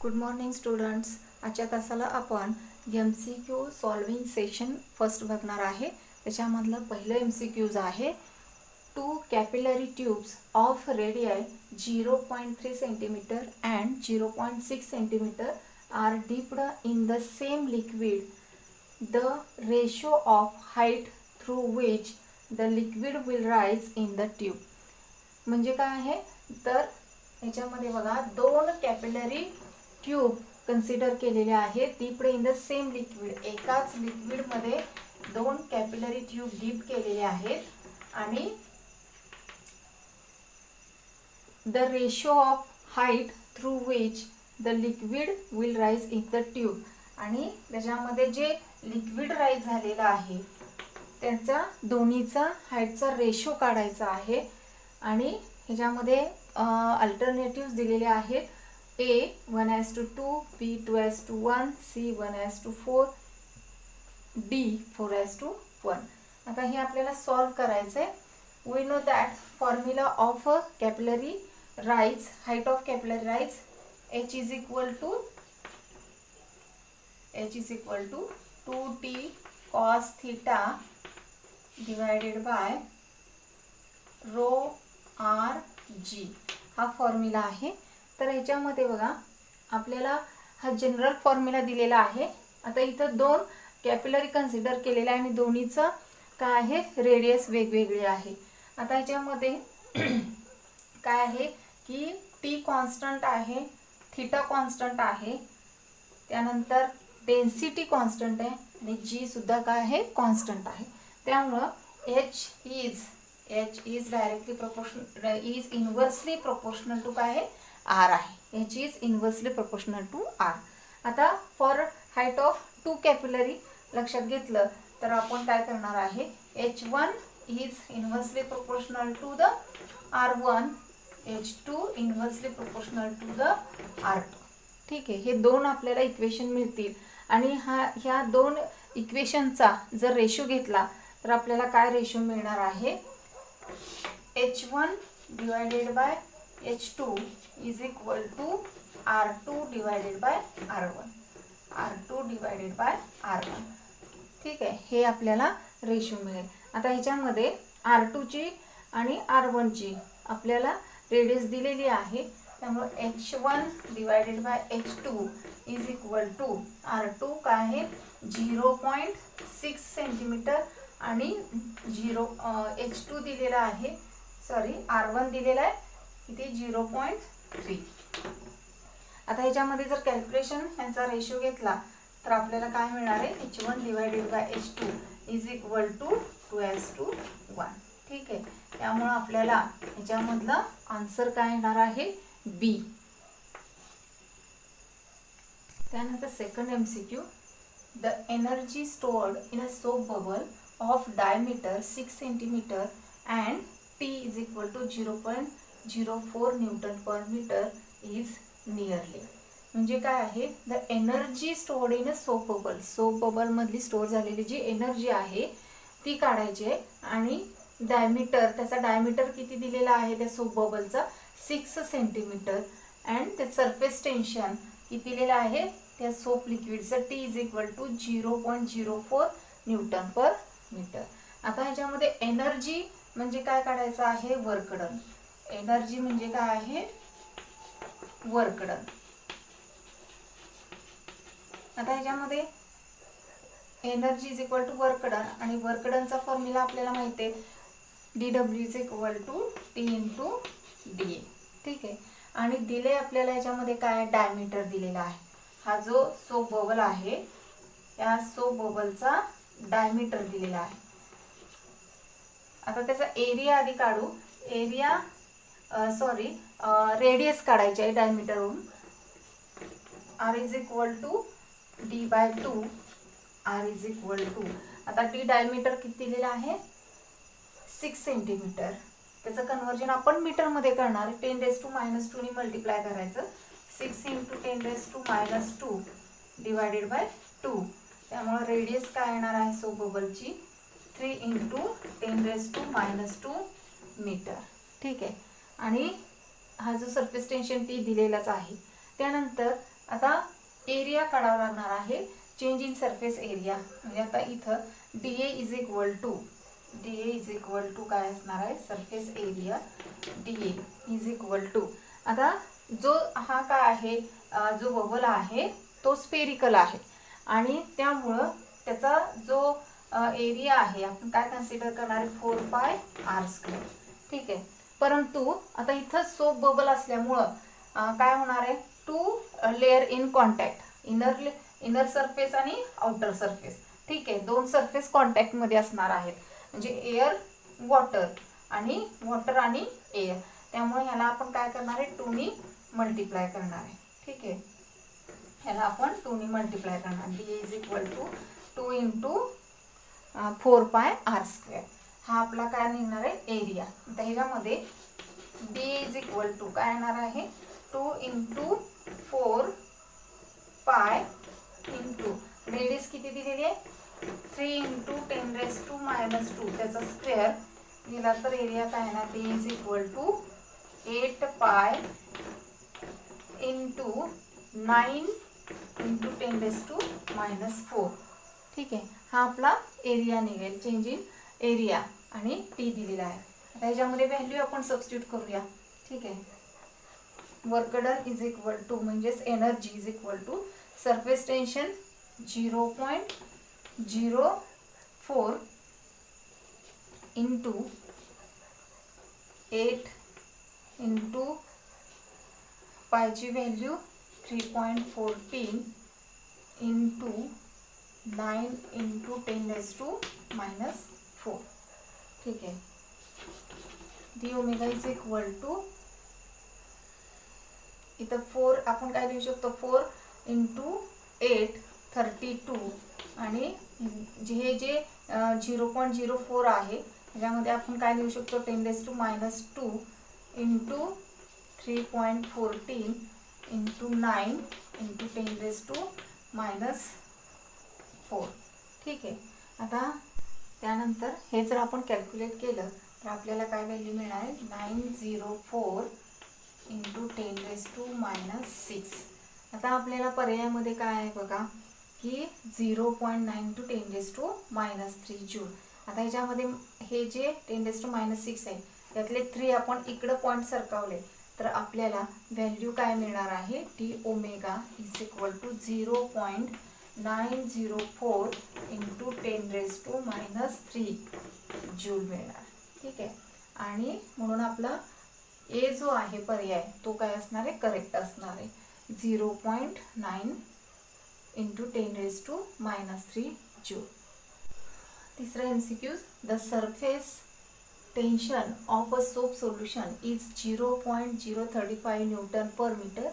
Good morning students. आजच्या तासाला आपण MCQ सॉल्विंग सेशन फर्स्ट बघणार आहे. त्याच्यामधलं पहिलं MCQज आहे. 2 capillary tubes of radii 0.3 centimetre and 0.6 centimetre are dipped in the same liquid. The ratio of height through which the liquid will rise in the tube. म्हणजे काय आहे तर याच्यामध्ये बघा दोन कॅपिलरी ट्यूब कन्सिडर केलेले आहेत. Dipped in the same liquid, एकाच लिक्विडमध्ये दोन कॅपिलरी ट्यूब डीप केलेले आहेत आणि the ratio of height through which the liquid will rise in the tube. आणि त्याच्यामध्ये जे लिक्विड राईज झालेलं आहे त्याचा दोन्हीचा हाईटचा रेशो काढायचा आहे. आणि ह्याच्यामध्ये अल्टरनेटिव्स दिलेले आहेत. A 1:2, B 2:1, C 1:4, D 4:1. आता हे आपल्याला सॉल्व करायचं आहे. We know that formula of capillary rise, height of capillary rise H is equal to 2T cos theta divided by rho R G हा फॉर्म्युला आहे. तर ह्याच्यामध्ये बघा आपल्याला हा जनरल फॉर्म्युला दिलेला आहे. आता इथं दोन कॅपिलरी कन्सिडर केलेला आहे आणि दोन्हीचं काय आहे रेडियस वेगवेगळे आहे. आता ह्याच्यामध्ये काय आहे की टी कॉन्स्टंट आहे, थीटा कॉन्स्टंट आहे, त्यानंतर डेन्सिटी कॉन्स्टंट आहे आणि जी सुद्धा काय आहे कॉन्स्टंट आहे. त्यामुळं H is directly proportional, is inversely proportional to काय आहे R आहे. H is inversely proportional to R. आता फॉर हाईट ऑफ 2 कॅपिलरी लक्षात घेतलं तर आपण काय करणार आहे, H1 is inversely proportional to the R1, H2 inversely proportional to the R2. ठीक आहे, हे दोन आपल्याला इक्वेशन मिळतील आणि ह्या दोन इक्वेशनचा जर रेशो घेतला तर आपल्याला काय रेशो मिळणार आहे, H1 divided by H2 is equal to R2 divided by R1, R2 divided by R1. ठीक आहे, हे आपल्याला रेशो मिळेल. आता ह्याच्यामध्ये R2 ची आणि R1 ची आपल्याला रेडियस दिलेली आहे. त्यामुळे H1 divided by H2 is equal to R2 काय आहे 0.6 सेंटीमीटर आणि H2 दिलेला आहे, सॉरी R1 दिलेला आहे इथे 0.3. आता ह्याच्यामध्ये जर कॅल्क्युलेशन ह्यांचा रेशो घेतला तर आपल्याला काय मिळणार आहे, H1 divided by H2 is equal to 2:1. ठीक आहे, त्यामुळं आपल्याला ह्याच्यामधलं आन्सर काय येणार आहे B. त्यानंतर second MCQ. The energy stored in a soap bubble of diameter 6 centimetre and T is equal to 0.04 newton per metre is nearly. म्हणजे काय आहे, the energy stored in a soap bubble, soap bubble मधली store झालेली जी energy आहे ती काढायची आहे. आणि डायमीटर, त्याचा डायमीटर किती दिलेला आहे त्या सोप बबलचा 6 सेंटीमीटर अँड त्या सरफेस टेन्शन किती दिलेलं आहे त्या सोप लिक्विडचं T is equal to 0.04 newton per metre. आता ह्याच्यामध्ये एनर्जी म्हणजे काय काढायचं आहे, वर्क डन. एनर्जी म्हणजे काय आहे वर्क डन. आता ह्याच्यामध्ये energy is equal to work done आणि वर्क डनचा फॉर्म्युला आपल्याला माहिती आहे DW is equal to T into DA. ठीक आहे, आणि दिले आपल्याला ह्याच्यामध्ये काय डायमीटर दिलेला आहे. हा जो सोप बबल आहे या सोप बबलचा डायमीटर दिलेला आहे. आता त्याचा एरिया आधी काढू. एरिया रेडियस काढायची आहे डायमीटरवरून. R is equal to D/2, R is equal to, आता D डायमीटर किती दिलेला आहे 6 सेंटीमीटर. त्याचं कन्वर्जन आपण मीटरमध्ये करणार आहे. 10⁻² ने मल्टिप्लाय करायचं. 6 इंटू 10⁻² डिवायडेड बाय 2. त्यामुळे रेडियस काय येणार आहे सोप बबलची 3 इंटू 10⁻² मीटर. ठीक आहे, आणि हा जो सरफेस टेन्शन टी दिलेलाच आहे. त्यानंतर आता एरिया काढावा लागणार आहे, चेंज इन सरफेस एरिया. म्हणजे आता इथं DA इज इक्वल टू काय असणार आहे, surface area DA is equal to. आता जो हा काय आहे, जो बबल आहे तो स्पेरिकल आहे आणि त्यामुळं त्याचा जो एरिया आहे आपण काय कन्सिडर करणार आहे, 4πr². ठीक आहे. परंतु आता इथं सोप बबल असल्यामुळं काय होणार आहे, 2 layer in contact, inner surface आणि आउटर सरफेस. ठीक आहे, 2 सरफेस कॉन्टॅक्ट मध्ये असणार आहेत, म्हणजे एअर वॉटर आणि एअर. त्यामुळे ह्याला आपण काय करणार आहे, 2 ने मल्टिप्लाय करणार आहे. ठीक आहे, ह्याला आपण 2 ने मल्टिप्लाय करणार. DA is equal to 2 into 4πr². हा आपला काय निघणार आहे, एरिया. तर ह्याच्यामध्ये DA इज इक्वल टू काय येणार आहे, 2 इंटू 4π इंटू रेडियस किती दिलेली आहे, 3 इंटू 10⁻⁻², त्याचा स्क्वेअर दिला तर एरिया काय येणार, DA is equal to 8π into 9 into 10⁻⁻⁴. ठीक आहे, हा आपला एरिया निघेल, चेंज इन एरिया आणि T दिलेला आहे. आता ह्याच्यामध्ये व्हॅल्यू आपण सबस्टिट्यूट करूया. ठीक आहे, work done is equal to म्हणजेच energy is equal to surface tension 0.04 into 8 into पायची व्हॅल्यू 3.14 इंटू 9 इंटू 10⁻⁻⁴. ठीक आहे, D omega is equal to इथं 4 आपण काय लिहू शकतो, 4 इंटू 8 32 आणि हे जे 0.04 आहे त्याच्यामध्ये आपण काय लिहू शकतो, 10⁻² इंटू 3.14 इंटू 9 इंटू 10⁻⁴. ठीक आहे. आता त्यानंतर हे जर आपण कॅल्क्युलेट केलं तर आपल्याला काय व्हॅल्यू मिळणार आहे, 904 इंटू 10⁻⁻⁶. आता आपल्याला पर्यायामध्ये काय आहे बघा की 0.9 टू 10⁻⁻³ जूल. आता ह्याच्यामध्ये हे जे 10⁻⁻⁶ आहे त्यातले 3 आपण इकडं पॉईंट सरकावले तर आपल्याला व्हॅल्यू काय मिळणार आहे, D omega is equal to 0.904 into 10⁻³ joule मिळणार. ठीक आहे, आणि म्हणून आपला ए जो आहे पर्याय तो काय असणार आहे, करेक्ट असणार आहे, 0.9 इंटू 10⁻³ जूल. तिसरा MCQ, the surface tension of a soap solution is 0.035 newton per metre.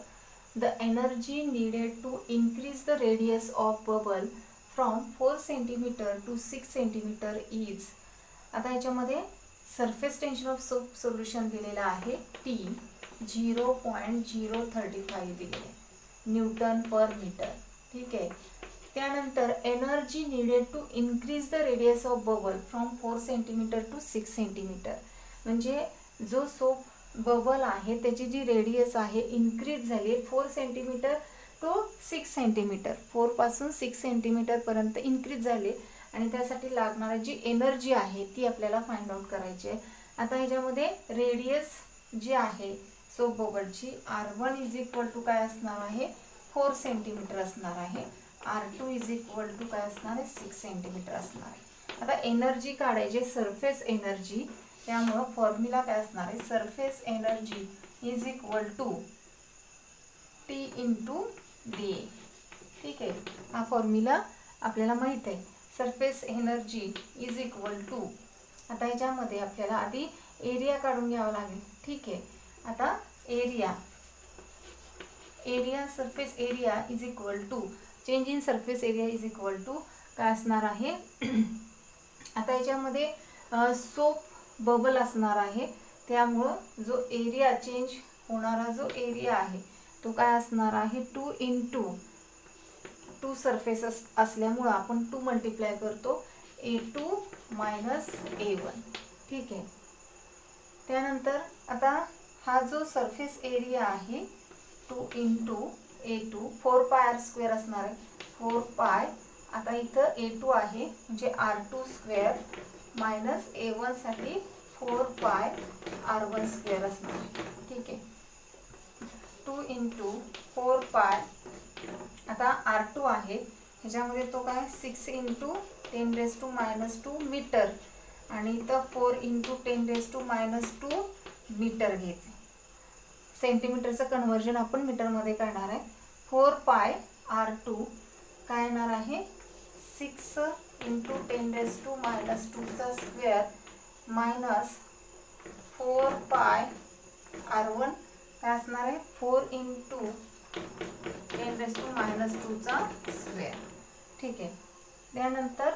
The energy needed to increase the radius of bubble from 4 cm to 6 cm is. आता याच्यामध्ये surface tension off soap solution दिलेला आहे T 0.035 दिलेले Newton per metre. ठीक आहे, त्यानंतर energy needed to increase the radius of bubble from 4 cm to 6 cm. म्हणजे जो सोप बबल आहे त्याची जी रेडियस आहे इनक्रीज झाली 4 cm to 6 cm, 4 पासून 6 cm पर्यंत इनक्रीज झाले आणि त्यासाठी लागणारी जी एनर्जी आहे ती आपल्याला फाइंड आउट करायची आहे. आता ह्याच्यामध्ये रेडियस जी आहे सोप बबलची R1 इज इक्वल टू काय असणार आहे, 4 cm असणार आहे, R2 इज इक्वल टू काय असणार आहे, 6 cm असणार आहे. आता एनर्जी काढायची, सरफेस एनर्जी, त्यामुळं फॉर्म्युला काय असणार आहे, surface energy is equal to T into DA. ठीक आहे, हा फॉर्म्युला आपल्याला माहित आहे, surface energy is equal to. आता ह्याच्यामध्ये आपल्याला आधी एरिया काढून घ्यावा लागेल. ठीक आहे, आता area surface area is equal to change in surface area is equal to काय असणार आहे आता याच्यामध्ये सोप बबल असणार आहे, त्यामुळं जो एरिया चेंज होणारा जो एरिया आहे तो काय असणार आहे 2 इंटू 2 सरफेस असल्यामुळं आपण 2 मल्टिप्लाय करतो A2 मायनस A1. ठीक आहे, त्यानंतर आता हा जो सरफेस एरिया आहे 2 इंटू A2 4 पाय आर स्क्वेअर असणार आहे. 4 पाय आता इथं A2 आहे म्हणजे R2 स्क्वेअर मायनस A1 साठी 4 पाय R1 स्क्वेअर असणार आहे. ठीक आहे. 2 इंटू 4 पाय आता R2 आहे ह्याच्यामध्ये तो काय 6 इंटू 10⁻⁻2 मीटर आणि इथं 4 इंटू 10⁻⁻2 मीटर घ्यायचे. सेंटीमीटरचं कन्व्हर्जन आपण मीटरमध्ये करणार आहे. 4 पाय R2 काय येणार आहे 6 इंटू 10⁻⁻2 चा स्क्वेअर मायनस 4 पाय R1 काय असणार आहे 4 इंटू 10⁻⁻2 चा स्क्वेअर. ठीक आहे. त्यानंतर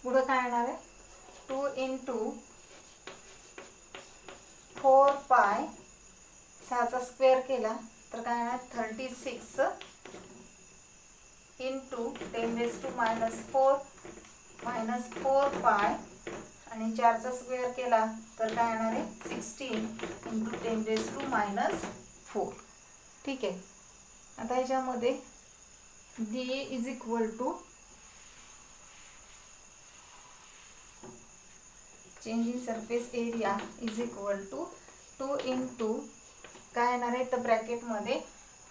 पुढं काय येणार आहे 2 इंटू 4 पाय 6 चा स्क्वेअर केला तर काय येणार 36 इंटू 10⁻⁻4 मायनस 4 पाय आणि 4 चा स्क्वेअर केला तर काय येणार आहे 16 इंटू 10⁻⁻4. ठीक आहे. आता ह्याच्यामध्ये D is equal to change in surface area is equal to 2 into काय येणार आहे तर ब्रॅकेटमध्ये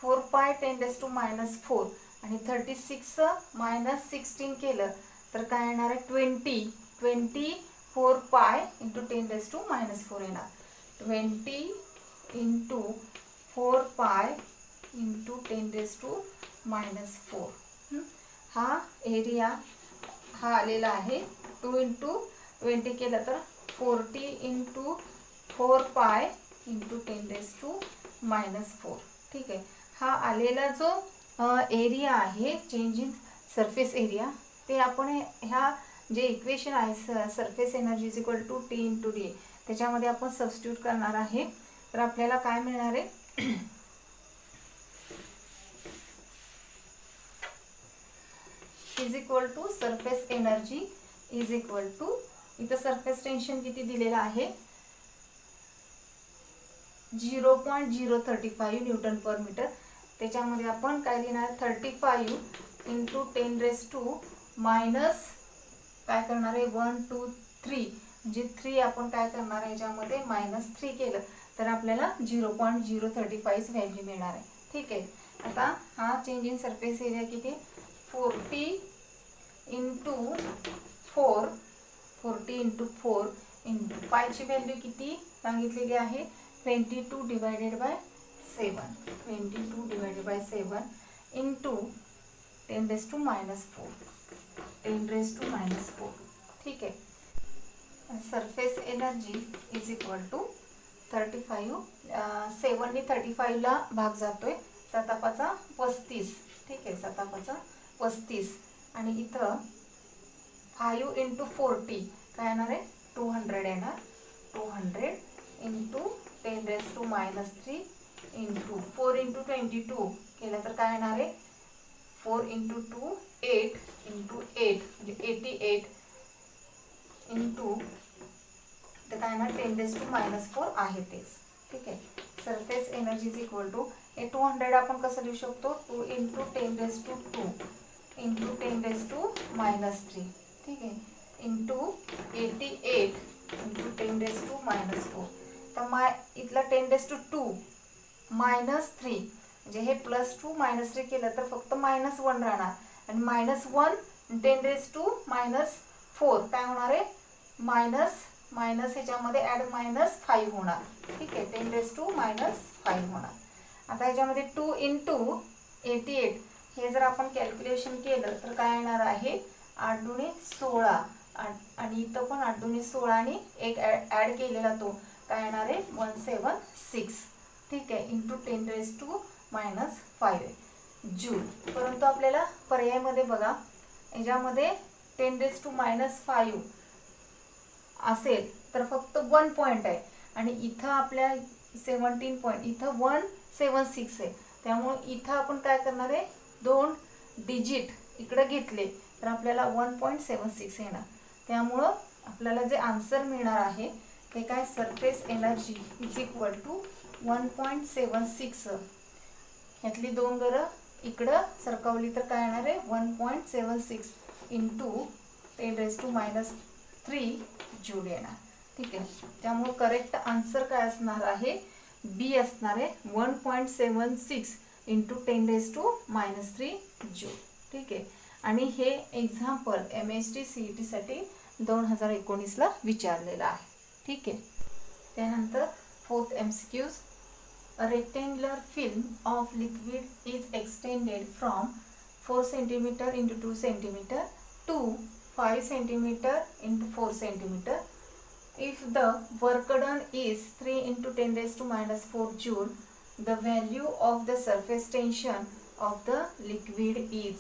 4 पाय 10⁻⁻4 आणि 36 मायनस 16 केलं तर काय येणार आहे 20 4 पाय इंटू 10⁻⁻4 येणार. 20 इंटू 4 पाय इंटू 10⁻⁻4 हा एरिया हा आलेला आहे. 2 इंटू 20 केलं तर 40 इंटू 4 पाय इंटू 10⁻⁻4. ठीक आहे. हा आलेला जो एरिया आहे चेंज इन सरफेस एरिया ते आपण ह्या जे इक्वेशन आहे surface energy is equal to T into D त्याच्यामध्ये आपण सबस्टिट्यूट करणार आहे. तर आपल्याला काय मिळणार आहे is equal to surface energy is equal to इथं सरफेस टेन्शन किती दिलेलं आहे 0.035 न्यूटन पर मीटर. त्याच्यामध्ये आपण काय लिहिणार 35 इंटू 10⁻⁻ काय करणार आहे 1 2 3 म्हणजे 3 आपण काय करणार आहे याच्यामध्ये -3 केलं तर आपल्याला 0.035 व्हॅल्यू मिळणार आहे. ठीक आहे. आता हा चेंज इन सरफेस एरिया किती 40 इंटू 4 इंटू पायची व्हॅल्यू किती सांगितलेली आहे 22 डिवायडेड बाय 7 इंटू 10⁻⁻4 ठीक आहे. Surface energy is equal to 35 7 ने 35 ला भाग जातोय 7×5 = 35. ठीक आहे 7×5 आणि इथं 5 इंटू 40 काय येणार आहे 200 येणार 200 इंटू 10⁻³ इंटू 4 इंटू 22 केलं तर काय येणार आहे 4 इंटू 2 8 इंटू 8 म्हणजे 88 इंटू तर काय येणार 10⁻⁻4 आहे तेच. ठीक आहे. Surface energy is equal to हे 200 आपण कसं लिहू शकतो 2 इंटू 10⁻² इंटू 10⁻⁻3 ठीक आहे इंटू 88 इंटू 10⁻⁻4 तर इथला 10⁻² -3 म्हणजे हे +2 -3 केलं तर फक्त -1 राहणार आणि -1 10⁻⁻4 काय होणार आहे मायनस ह्याच्यामध्ये ॲड -5 होणार. ठीक आहे 10⁻⁻5 होणार. आता ह्याच्यामध्ये 2 इंटू 88 हे जर आपण कॅल्क्युलेशन केलं तर काय येणार आहे 8 दुणे 16 आणि इथं पण 8 दुणे 16 आणि एक ॲड केलेला तो काय येणार आहे 176. ठीक आहे इंटू 10⁻⁻5 जूल. परंतु आपल्याला पर्यायामध्ये बघा याच्यामध्ये 10⁻⁻5 असेल तर फक्त 1 पॉईंट आहे आणि इथं आपल्या 17 पॉईंट इथं 176 आहे त्यामुळे इथं आपण काय करणार आहे 2 डिजिट इकडे घेतले तर आपल्याला 1.76 येणार. त्यामुळं आपल्याला जे आन्सर मिळणार आहे ते काय surface energy is equal to 1.76 ह्यातली 2 घरं इकडं सरकवली तर काय येणार आहे 1.76 इंटू 10⁻³ जूल येणार. ठीक आहे, त्यामुळे करेक्ट आन्सर काय असणार आहे बी असणार आहे 1.76 इंटू 10⁻³ जूल. ठीक आहे, आणि हे एक्झाम्पल MHT CET साठी 2019ला विचारलेलं आहे. ठीक आहे, त्यानंतर 4th MCQs. A rectangular film of liquid is extended from 4 cm into 2 cm to 5 cm into 4 cm. If the work done is 3 into 10⁻⁴ joule, the value of the surface tension of the liquid is.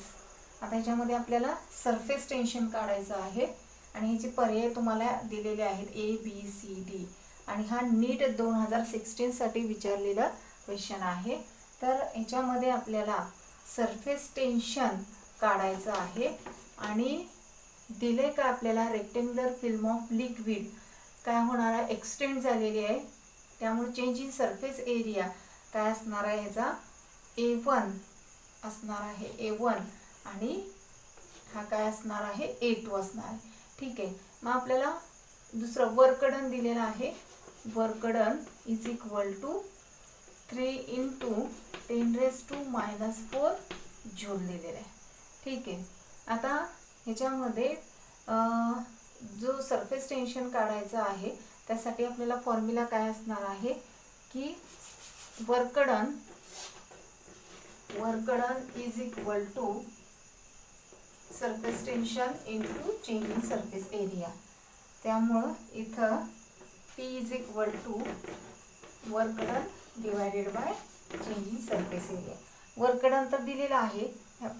आता ह्याच्यामध्ये आपल्याला surface tension काढायचं आहे आणि ह्याचे पर्याय तुम्हाला दिलेले आहेत ABCD आणि हा नीट 2016 साठी विचारलेला क्वेश्चन आहे. तर ह्याच्यामध्ये आपल्याला सरफेस टेन्शन काढायचं आहे आणि दिले का आपल्याला रेक्टेंग्युलर फिल्म ऑफ लिक्विड काय होणार आहे एक्सटेंड झालेली आहे, त्यामुळे चेंज इन सरफेस एरिया काय असणार आहे ह्याचा A1 असणार आहे A1 आणि हा काय असणार आहे A2 असणार आहे. ठीक आहे, मग आपल्याला दुसरं वर्क डन दिलेलं आहे. Work done is equal to 3 into 10⁻⁴ joule दिलेलं आहे. ठीक आहे, आता ह्याच्यामध्ये जो सरफेस टेन्शन काढायचा आहे त्यासाठी आपल्याला फॉर्म्युला काय असणार आहे की work done is equal to surface tension into change in surface area. त्यामुळं इथं P is equal to work done divided by change in surface area. Work done तर दिलेला आहे,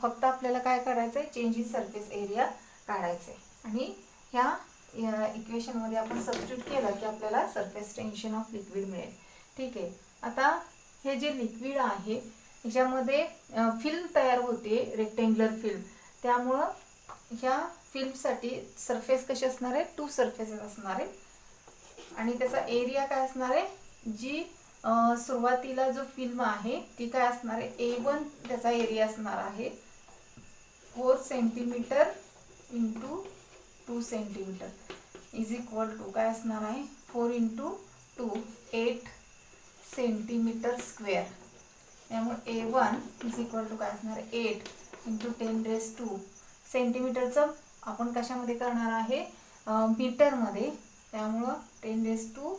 फक्त आपल्याला काय करायचं आहे चेंज इन सरफेस एरिया काढायचं आहे आणि ह्या इक्वेशनमध्ये आपण सबस्टिट्यूट केलं की आपल्याला सरफेस टेन्शन ऑफ लिक्विड मिळेल. ठीक आहे, आता हे जे लिक्विड आहे ह्याच्यामध्ये फिल्म तयार होते रेक्टेंग्युलर फिल्म, त्यामुळं ह्या फिल्मसाठी सरफेस कशी असणार आहे 2 सरफेसेस असणार आहे आणि त्याचा एरिया काय असणार आहे जी सुरुवातीला जो फिल्म आहे ती काय असणार आहे A1 त्याचा एरिया असणार आहे 4 centimetre into 2 centimetre is equal to काय असणार आहे 4 इंटू 2 8 सेंटीमीटर स्क्वेअर. त्यामुळे A1 इज इक्वल टू काय असणार आहे 8 इंटू 10⁻². सेंटीमीटरचं आपण कशामध्ये करणार आहे मीटरमध्ये, त्यामुळं 10⁻²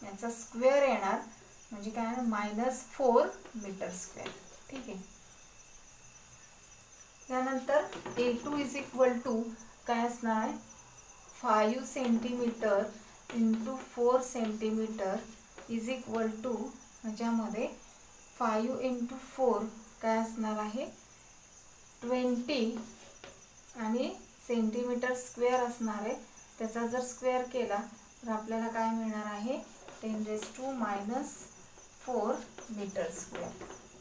याचा स्क्वेअर येणार म्हणजे काय -4 मीटर स्क्वेअर. ठीक आहे, त्यानंतर A2 इज इक्वल टू काय असणार आहे 5 centimetre into 4 centimetre is equal to ह्याच्यामध्ये 5 इंटू 4 काय असणार आहे 20 आणि सेंटीमीटर स्क्वेअर असणार आहे. त्याचा जर स्क्वेअर केला तर आपल्याला काय मिळणार आहे 10⁻⁴ मीटर स्क्वेअर.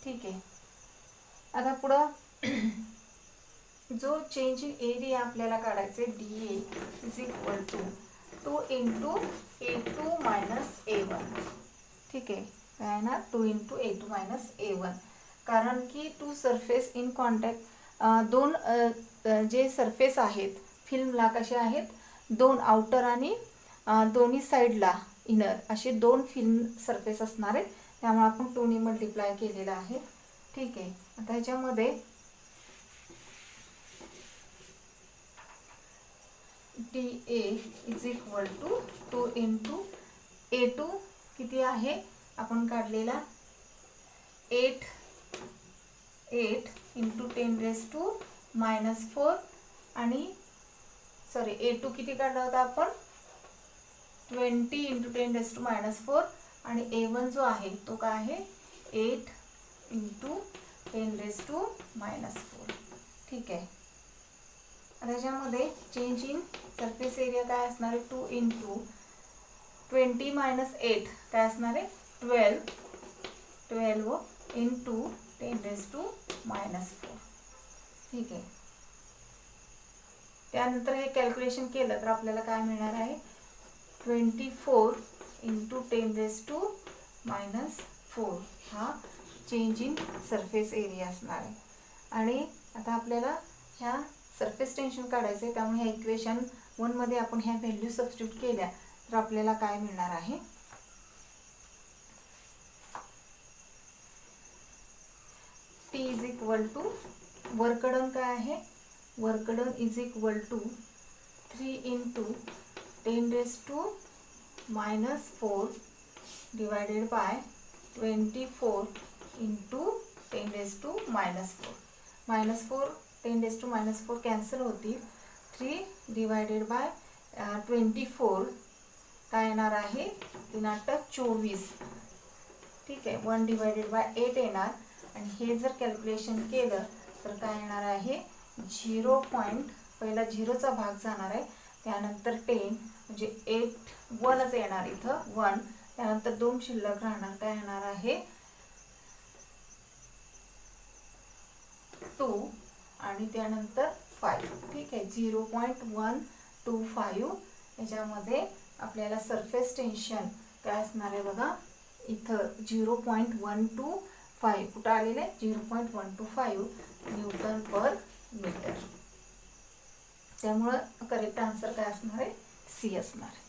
ठीक आहे, आता पुढं जो चेंज इन एरिया आपल्याला काढायचे DA is equal to 2 into A2 - A1. ठीक आहे, काय ना 2 इंटू A2 - A1, कारण की 2 सरफेस इन कॉन्टॅक्ट दोन जे सरफेस आहेत फिल्मला कसे आहेत 2 आउटर आणि दोन्ही साईडला इनर असे 2 फिल्म सरफेस असणार आहेत, त्यामुळे आपण 2 ने मल्टिप्लाय केलेलं आहे. ठीक आहे, आता ह्याच्यामध्ये DA is equal to 2 into A2 किती आहे आपण काढलेला 8 इंटू 10⁻⁴ आणि सॉरी A2 किती काढला होता आपण 20 इंटू 10⁻⁴ आणि A1 जो आहे तो काय आहे 8 इंटू 10⁻⁴. ठीक आहे, त्याच्यामध्ये चेंज इन सरफेस एरिया काय असणार आहे 2 इंटू 20 - 8 काय असणार आहे 12 इंटू 10⁻⁴. ठीक आहे, त्यानंतर हे कॅल्क्युलेशन केलं तर आपल्याला काय मिळणार आहे 24 इंटू 10⁻⁴ 4 हा चेंज इन सरफेस एरिया असणार आहे. आणि आता आपल्याला ह्या सरफेस टेन्शन काढायचं आहे, त्यामुळे ह्या इक्वेशन 1 मध्ये आपण ह्या व्हॅल्यू सबस्टिट्यूट केल्या तर आपल्याला काय मिळणार आहे, T is equal to work done काय आहे, work done is equal to 3 into 10⁻⁻4 divided by 24 into 10⁻⁻4. -4 10⁻⁻4 cancel होतील. 3 डिवायडेड बाय 24 काय येणार आहे, 3×8 = 24. ठीक आहे. 1 डिवायडेड बाय 8 येणार. आणि हे जर कॅल्क्युलेशन केलं तर काय येणार आहे, 0. पहिला 0चा भाग जाणार आहे, त्यानंतर 10 म्हणजे 8 1च येणार इथं 1, त्यानंतर 2 शिल्लक राहणार, काय येणार आहे 2 आणि त्यानंतर 5. ठीक आहे. 0.125 याच्यामध्ये आपल्याला सरफेस टेन्शन काय असणार आहे बघा, इथं 0.125 कुठं आलेलं आहे, 0.125 न्यूटन पर मीटर. त्यामुळं करेक्ट आन्सर काय असणार आहे, सी असणार आहे.